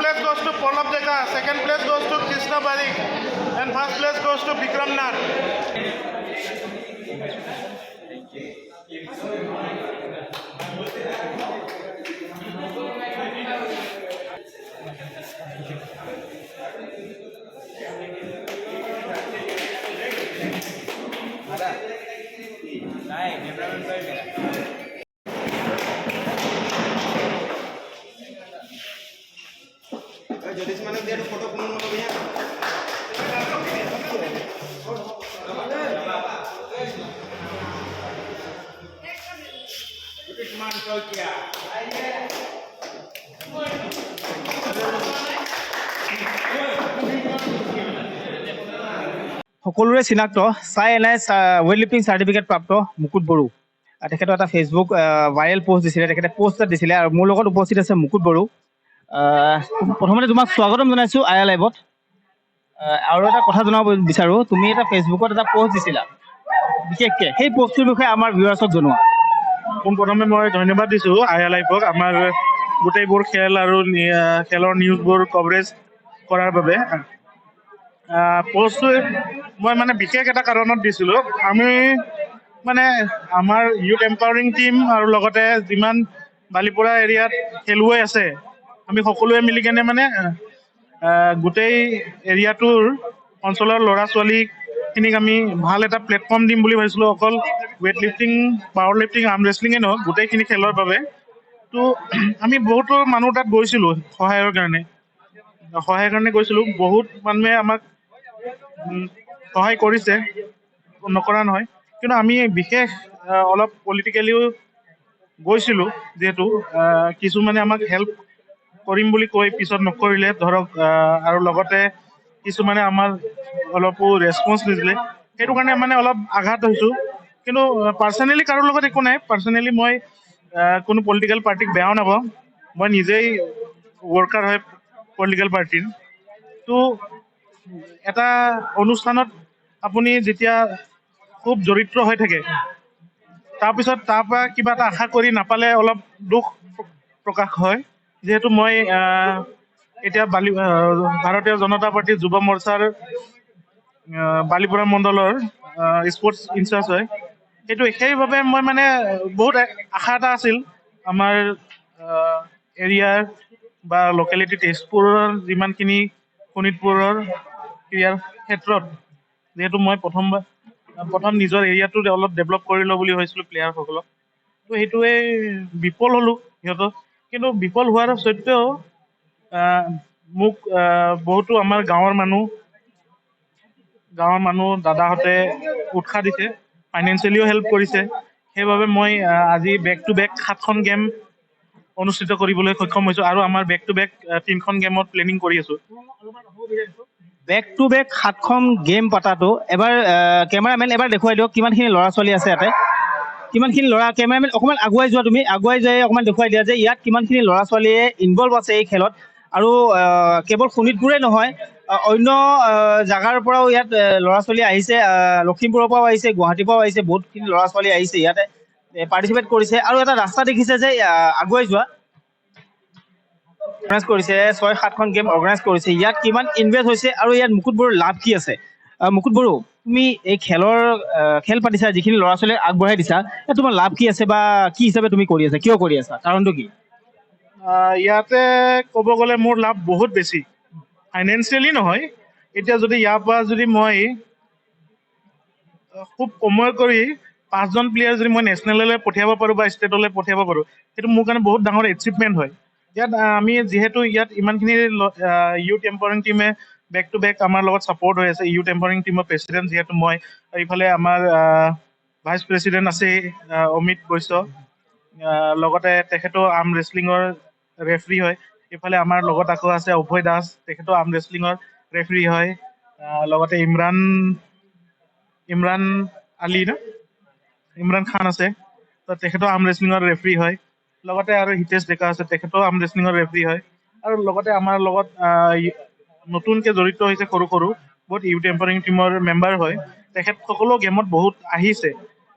place goes to Polab Deka, second place goes to Krishna Barik, and first place goes to Bikram Nath. সকলোৰে চিনাক্ত CNS weight lifting certificate প্ৰাপ্ত মুকুট বড়ো তেখেতৰ এটা Facebook viral post দিছিলে তেখেতে post এটা দিছিলে আৰু মোৰ লগত উপস্থিত আছে মুকুট বড়ো প্ৰথমতে তোমাক স্বাগতম জনাইছোঁ আয়া লাইভত আৰু এটা কথা জনাব বিচাৰোঁ তুমি এটা ফেচবুকত এটা পোষ্ট দিছিলা বিশেষকৈ সেই পোষ্টটোৰ বিষয়ে আমাৰ ভিউৱাৰ্ছক জনোৱা পোনপ্ৰথমে মই ধন্যবাদ দিছোঁ আয়া লাইভক আমাৰ গোটেইবোৰ খেল আৰু খেলৰ নিউজবোৰ কভাৰেজ কৰাৰ বাবে পোষ্টটো মই মানে বিশেষ এটা কাৰণত দিছিলোঁ আমি মানে আমাৰ ইউথ এম্পাৱাৰিং টীম আৰু লগতে যিমান বালিপৰা এৰিয়াত খেলুৱৈ আছে আমি সকলোৱে মিলি কেনে মানে গোটেই এৰিয়াটোৰ অঞ্চলৰ ল'ৰা ছোৱালীখিনিক আমি ভাল এটা প্লেটফৰ্ম দিম বুলি ভাবিছিলোঁ অকল weight lifting power lifting arm ৰেচলিঙে নহয় গোটেইখিনি খেলৰ বাবে তো আমি বহুতো মানুহ তাত গৈছিলোঁ সহায়ৰ কাৰণে গৈছিলোঁ বহুত মানুহে আমাক সহায় কৰিছে নকৰা নহয় কিন্তু আমি বিশেষ অলপ পলিটিকেলিও গৈছিলোঁ যিহেতু কিছুমানে আমাক হেল্প কৰিম বুলি কৈ পিছত নকৰিলে ধৰক আৰু লগতে কিছুমানে আমাৰ অলপো ৰেছপন্স নিদিলে সেইটো কাৰণে মানে অলপ আঘাত হৈছোঁ কিন্তু পাৰ্চনেলি কাৰোৰ লগত একো নাই পাৰ্চনেলি মই কোনো পলিটিকেল পাৰ্টিক বেয়াও নাপাওঁ মই নিজেই ৱৰ্কাৰ হয় পলিটিকেল পাৰ্টিৰ তো এটা অনুষ্ঠানত আপুনি যেতিয়া খুব জড়িত হৈ থাকে তাৰপিছত তাৰ পৰা কিবা এটা আশা কৰি নাপালে অলপ দুখ প্ৰকাশ হয় যিহেতু মই এতিয়া ভাৰতীয় জনতা পাৰ্টীৰ যুৱ মৰ্চাৰ বালিপৰা মণ্ডলৰ স্পৰ্টছ ইনচাৰ্জ হয় সেইবাবে মই মানে বহুত আশা এটা আছিল আমাৰ এৰিয়াৰ বা লোকেলিটি তেজপুৰৰ যিমানখিনি শোণিতপুৰৰ ক্ৰীড়াৰ ক্ষেত্ৰত যিহেতু মই প্ৰথম নিজৰ এৰিয়াটো অলপ ডেভেলপ কৰি লওঁ বুলি ভাবিছিলোঁ প্লেয়াৰসকলক তো সেইটোৱে বিফল হ'লোঁ সিহঁতক কিন্তু বিফল হোৱাৰ স্বত্বেও মোক বহুতো আমাৰ গাঁৱৰ মানুহ দাদাহঁতে উৎসাহ দিছে ফাইনেন্সিয়েলিও হেল্প কৰিছে সেইবাবে মই আজি বেক টু বেক 7খন গেম অনুষ্ঠিত কৰিবলৈ সক্ষম হৈছোঁ আৰু আমাৰ বেক টু বেক 3খন গেমত প্লেনিং কৰি আছোঁ বেক টু বেক 7খন গেম পতাটো এবাৰ কেমেৰামেন এবাৰ দেখুৱাই দিয়ক কিমানখিনি ল'ৰা ছোৱালী আছে ইয়াতে কিমানখিনি ল'ৰা কেমেৰামেন অকণমান আগুৱাই যোৱা তুমি আগুৱাই যাই অকণমান দেখুৱাই দিয়া যে ইয়াত কিমানখিনি ল'ৰা ছোৱালীয়ে ইনভলভ আছে এই খেলত আৰু কেৱল শোণিতপুৰেই নহয় অন্য জাগাৰ পৰাও ইয়াত ল'ৰা ছোৱালী আহিছে লখিমপুৰৰ পৰাও আহিছে গুৱাহাটীৰ পৰাও আহিছে বহুতখিনি ল'ৰা ছোৱালী আহিছে ইয়াতে পাৰ্টিচিপেট কৰিছে আৰু এটা ৰাস্তা দেখিছে যে আগুৱাই যোৱা অৰ্গেনাইজ কৰিছে 6-7খন গেম অৰ্গেনাইজ কৰিছে ইয়াত কিমান ইনভেষ্ট হৈছে আৰু ইয়াত মুকুট বড়োৰ লাভ কি আছে মুকুট বড়ো তুমি এই খেল পাতিছা যিখিনি ল'ৰা ছোৱালীক আগবঢ়াই দিছা তোমাৰ লাভ কি আছে বা কি হিচাপে তুমি কৰি আছা কিয় কৰি আছা কাৰণটো কি ইয়াতে ক'ব গ'লে মোৰ লাভ বহুত বেছি ফাইনেন্সিয়েলি নহয় এতিয়া যদি ইয়াৰ পৰা যদি মই খুব কমাই কৰি 5জন প্লেয়াৰ যদি মই নেশ্যনেললৈ পঠিয়াব পাৰোঁ বা ষ্টেটলৈ পঠিয়াব পাৰোঁ সেইটো মোৰ কাৰণে বহুত ডাঙৰ এচিভমেণ্ট হয় ইয়াত আমি যিহেতু ইয়াত ইমানখিনি ইউথ এম্পাৱাৰিং টিমে বেক টু বেক আমাৰ লগত ছাপৰ্ট হৈ আছে ইউথ এম্পাৱাৰিং টিমৰ প্ৰেচিডেণ্ট যিহেতু মই এইফালে আমাৰ ভাইচ প্ৰেচিডেণ্ট আছে অমিত বৈশ্য লগতে তেখেতো আৰ্ম ৰেচলিঙৰ ৰেফাৰী হয় এইফালে আমাৰ লগত আকৌ আছে অভয় দাস তেখেতো আৰ্ম ৰেচলিঙৰ ৰেফাৰী হয় লগতে ইমৰান আলী ইমৰান খান আছে তো তেখেতো আৰ্ম ৰেচলিঙৰ ৰেফাৰী হয় লগতে আৰু হিতেশ ডেকা আছে তেখেতো আৰ্ম ৰেচলিঙৰ ৰেফাৰী হয় আৰু লগতে আমাৰ লগত নতুনকৈ জড়িত হৈছে সৰু বহুত ইউথ এম্পাৱাৰিং টিমৰ মেম্বাৰ হয় তেখেতসকলো গেমত বহুত আহিছে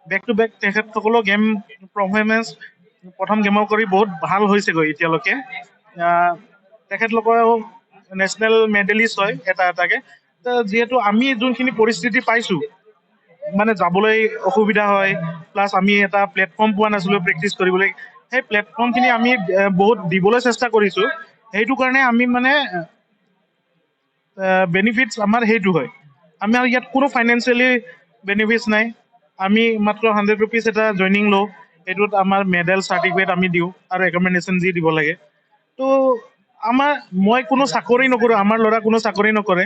বেক টু বেক তেখেতসকলো গেম পাৰফৰ্মেঞ্চ প্ৰথম গেমৰ কৰি বহুত ভাল হৈছেগৈ এতিয়ালৈকে তেখেতলোকেও নেশ্যনেল মেডেলিষ্ট হয় এটা এটাকে। তো যিহেতু আমি যোনখিনি পৰিস্থিতি পাইছোঁ, মানে যাবলৈ অসুবিধা হয়, প্লাছ আমি এটা প্লেটফৰ্ম পোৱা নাছিলোঁ প্ৰেক্টিচ কৰিবলৈ। সেই প্লেটফৰ্মখিনি আমি বহুত দিবলৈ চেষ্টা কৰিছোঁ। সেইটো কাৰণে আমি মানে বেনিফিটছ আমাৰ সেইটো হয়। আমাৰ ইয়াত কোনো ফাইনেন্সিয়েলি বেনিফিটছ নাই। আমি মাত্ৰ 100 ৰুপিজ এটা জইনিং লওঁ, সেইটোত আমাৰ মেডেল চাৰ্টিফিকেট আমি দিওঁ আৰু ৰেকমেণ্ডেশ্যন যি দিব লাগে। তো মই কোনো চাকৰি নকৰোঁ, আমাৰ ল'ৰা কোনো চাকৰি নকৰে।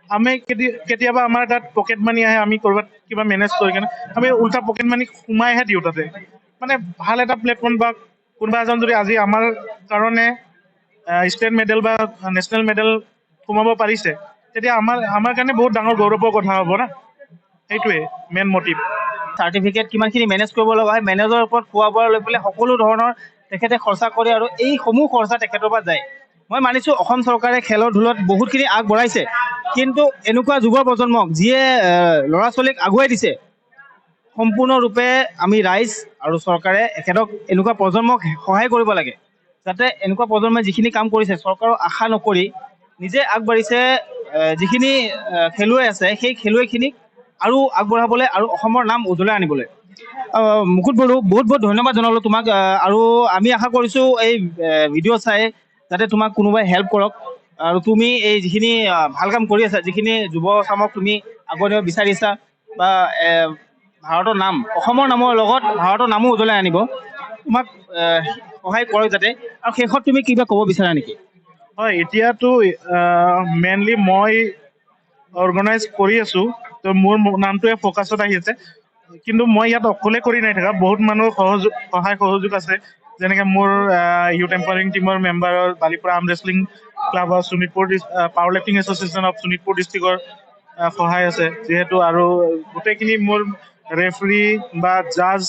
আমি কেতিয়াবা আমাৰ তাত পকেট মানি আহে, আমি ক'ৰবাত কিবা মেনেজ কৰি কেনে আমি উল্টা পকেট মানি সোমাইহে দিওঁ তাতে। মানে ভাল এটা প্লেটফৰ্ম বা কোনোবা এজন যদি আজি আমাৰ কাৰণে ষ্টেট মেডেল বা নেশ্যনেল মেডেল সোমাব পাৰিছে, তেতিয়া আমাৰ কাৰণে বহুত ডাঙৰ গৌৰৱৰ কথা হ'ব না। সেইটোৱে মেইন মটিভ। চাৰ্টিফিকেট কিমানখিনি মেনেজ কৰিব লগা হয়, মেনেজৰ ওপৰত খোৱা বোৱা লৈ পেলাই সকলো ধৰণৰ তেখেতে খৰচা কৰে আৰু এইসমূহ খৰচা তেখেতৰ পৰা যায়। মই মানিছোঁ অসম চৰকাৰে খেলৰ ধূলত বহুতখিনি আগবঢ়াইছে, কিন্তু এনেকুৱা যুৱ প্ৰজন্মক যিয়ে ল'ৰা ছোৱালীক আগুৱাই দিছে, সম্পূৰ্ণৰূপে আমি ৰাইজ আৰু চৰকাৰে এখেতক এনেকুৱা প্ৰজন্মক সহায় কৰিব লাগে, যাতে এনেকুৱা প্ৰজন্মই যিখিনি কাম কৰিছে চৰকাৰৰ আশা নকৰি নিজে আগবাঢ়িছে। যিখিনি খেলুৱৈ আছে সেই খেলুৱৈখিনিক আৰু আগবঢ়াবলৈ আৰু অসমৰ নাম উজ্বলাই আনিবলৈ। মুকুট বড়ো, বহুত বহুত ধন্যবাদ জনালোঁ তোমাক। আৰু আমি আশা কৰিছোঁ এই ভিডিঅ' চাই যাতে তোমাক কোনোবাই হেল্প কৰক, আৰু তুমি এই যিখিনি ভাল কাম কৰি আছা, যিখিনি যুৱ চামক তুমি আগুৱাই নিব বিচাৰিছা, বা ভাৰতৰ নাম, অসমৰ নামৰ লগত ভাৰতৰ নামো উজ্বলাই আনিব, তোমাক সহায় কৰক যাতে। আৰু শেষত তুমি কিবা ক'ব বিচাৰা নেকি? হয়, এতিয়াতো মেইনলি মই অৰ্গেনাইজ কৰি আছোঁ, তো মোৰ নামটোৱে ফ'কাছত আহি আছে। কিন্তু মই ইয়াত অকলে কৰি নাই থকা, বহুত মানুহৰ সহায় সহযোগ আছে। যেনেকৈ মোৰ ইউথ এম্পাৱাৰিং টিমৰ মেম্বাৰৰ বালিপাৰা আৰ্ম ৰেচলিং ক্লাবৰ Sonitpur power lifting association of Sonitpur ডিষ্ট্ৰিক্টৰ সহায় আছে যিহেতু, আৰু গোটেইখিনি মোৰ ৰেফাৰী বা জাজ,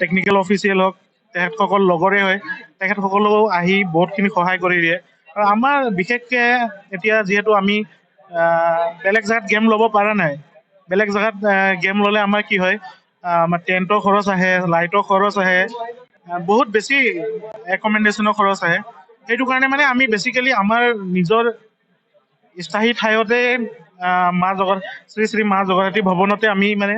টেকনিকেল অফিচিয়েল হওক, তেখেতসকল লগৰে হয়। তেখেতসকলেও আহি বহুতখিনি সহায় কৰি দিয়ে। আৰু আমাৰ বিশেষকৈ এতিয়া যিহেতু আমি বেলেগ জেগাত গেম ল'ব পৰা নাই, বেলেগ জেগাত গেম ল'লে আমাৰ কি হয়, আমাৰ টেণ্টৰ খৰচ আহে, লাইটৰ খৰচ আহে, বহুত বেছি একমেণ্ডেশ্যনৰ খৰচ আহে। সেইটো কাৰণে মানে আমি বেছিকেলি আমাৰ নিজৰ স্থায়ী ঠাইতে শ্ৰী শ্ৰী মা জগধাত্ৰী ভৱনতে আমি মানে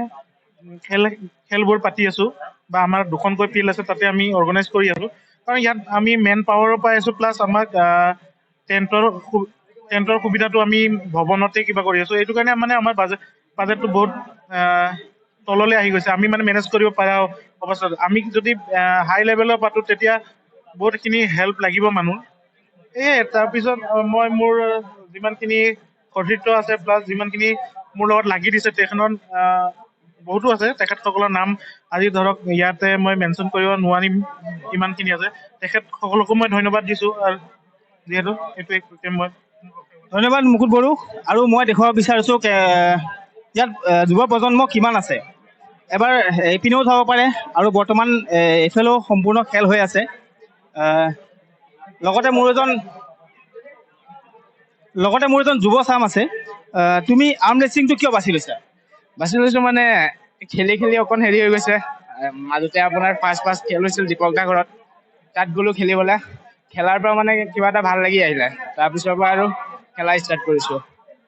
খেলবোৰ পাতি আছোঁ, বা আমাৰ দুখনকৈ ফিল্ড আছে তাতে আমি অৰ্গেনাইজ কৰি আছোঁ। কাৰণ ইয়াত আমি মেন পাৱাৰো পাই আছোঁ, প্লাছ আমাক টেণ্টৰ সুবিধাটো আমি ভৱনতে কিবা কৰি আছোঁ। এইটো কাৰণে মানে আমাৰ বাজেটটো বহুত তললৈ আহি গৈছে। আমি মানে মেনেজ কৰিব পৰা অৱস্থাত, আমি যদি হাই লেভেলৰ পাতোঁ তেতিয়া বহুতখিনি হেল্প লাগিব মানুহ। তাৰপিছত মই মোৰ যিমানখিনি সতীৰ্থ আছে, প্লাছ যিমানখিনি মোৰ লগত লাগি দিছে, তেখেতত বহুতো আছে। তেখেতসকলৰ নাম আজি ধৰক ইয়াতে মই মেনশ্যন কৰিব নোৱাৰিম, ইমানখিনি আছে। তেখেতসকলকো মই ধন্যবাদ দিছোঁ। আৰু যিহেতু এইটোৱে মই ধন্যবাদ মুকুট বড়ো। আৰু মই দেখুৱাব বিচাৰিছোঁ ইয়াত যুৱ প্ৰজন্ম কিমান আছে, এবাৰ এইপিনেও চাব পাৰে, আৰু বৰ্তমান এইফালেও সম্পূৰ্ণ খেল হৈ আছে। লগতে মোৰ এজন যুৱ চাম আছে। তুমি আৰ্ম ৰেচলিংটো কিয় বাছি লৈছা? বাছি লৈছোঁ মানে খেলি অকণ হেৰি হৈ গৈছে। মাজতে আপোনাৰ ফাৰ্ষ্ট খেল হৈছিল দীপক দা ঘৰত, তাত গ'লোঁ খেলিবলৈ। খেলাৰ পৰা মানে কিবা এটা ভাল লাগি আহিলে, তাৰপিছৰ পৰা আৰু খেলা ষ্টাৰ্ট কৰিছোঁ।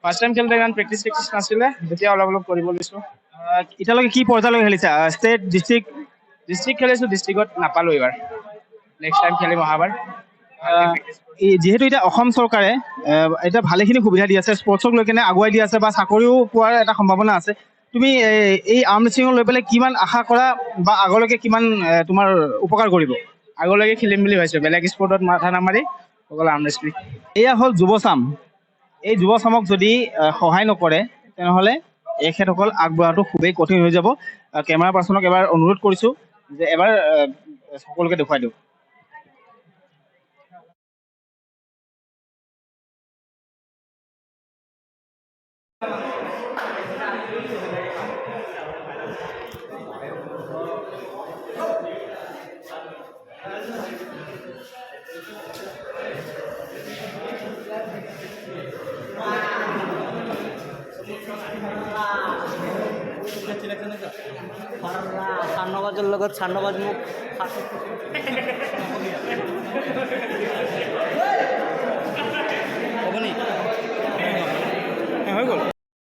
ফাৰ্ষ্ট টাইম খেলোঁতে ইমান প্ৰেক্টিচ নাছিলে, এতিয়া অলপ কৰিব লৈছোঁ। এতিয়ালৈকে কি পৰ্যায়লৈকে খেলিছা? ষ্টেট, ডিষ্ট্ৰিক্ট খেলিছোঁ, ডিষ্ট্ৰিক্টত নাপালোঁ এইবাৰ। নেক্সট টাইম খেলিম অহাবাৰ। যিহেতু এতিয়া অসম চৰকাৰে এতিয়া ভালেখিনি সুবিধা দি আছে, স্পৰ্টছক লৈ কেনে আগুৱাই দি আছে, বা চাকৰিও পোৱাৰ এটা সম্ভাৱনা আছে। তুমি এই আৰ্ম ৰেচলিঙক লৈ পেলাই কিমান আশা কৰা, বা আগলৈকে কিমান তোমাৰ উপকাৰ কৰিব? আগলৈকে খেলিম বুলি ভাবিছোঁ, বেলেগ স্পৰ্টত মাথা নামাৰি অকল আৰ্ম ৰেচলিং। এয়া হ'ল যুৱচাম। এই যুৱচামক যদি সহায় নকৰে, তেনেহ'লে এখেতসকল আগবঢ়াটো খুবেই কঠিন হৈ যাব। কেমেৰা পাৰ্চনক এবাৰ অনুৰোধ কৰিছোঁ যে এবাৰ সকলোকে দেখুৱাই দিওঁ। ছান্নবাজৰ লগত ছান্নবাজ মোক